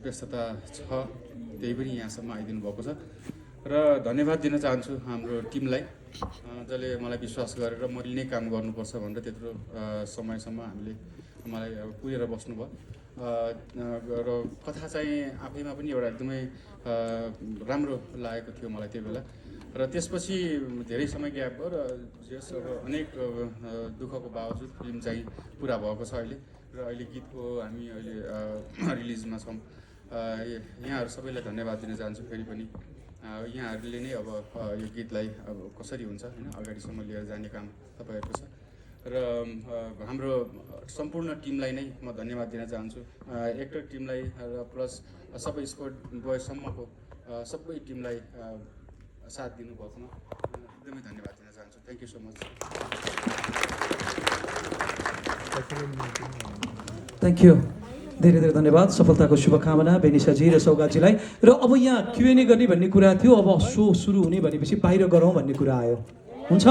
व्यस्तता छ, त्यही पनि यहाँसम्म आइदिनु भएको छ र धन्यवाद दिन चाहन्छु हाम्रो टिमलाई, जसले मलाई विश्वास गरेर मैले नै काम गर्नुपर्छ भनेर त्यत्रो समयसम्म मलाई पुगेर बस्नुभयो र कथा चाहिँ आफैमा पनि एउटा एकदमै राम्रो लागेको थियो मलाई त्यो बेला र त्यसपछि धेरै समय ग्याप भयो र जस अब अनेक दुःखको बावजुद फिल्म चाहिँ पुरा भएको छ अहिले र अहिले गीतको हामी अहिले रिलिजमा छौँ। यहाँहरू सबैलाई धन्यवाद दिन चाहन्छु फेरि पनि। यहाँहरूले नै अब यो गीतलाई अब कसरी हुन्छ होइन अगाडिसम्म लिएर जाने काम तपाईँहरूको छ र हाम्रो सम्पूर्ण टिमलाई नै म धन्यवाद दिन चाहन्छु, एक्टर टिमलाई र प्लस सबै स्क्वाड बयसम्मको सबै टिमलाई साथ दिनुभएकोमा एकदमै धन्यवाद दिन चाहन्छु। Thank you so much. Thank you, धेरै धेरै धन्यवाद। सफलताको शुभकामना बेनिसाजी र सौगातजीलाई। र अब यहाँ Q&A गर्ने भन्ने कुरा थियो, अब सो सुरु हुने भनेपछि बाहिर गरौँ भन्ने कुरा आयो, हुन्छ?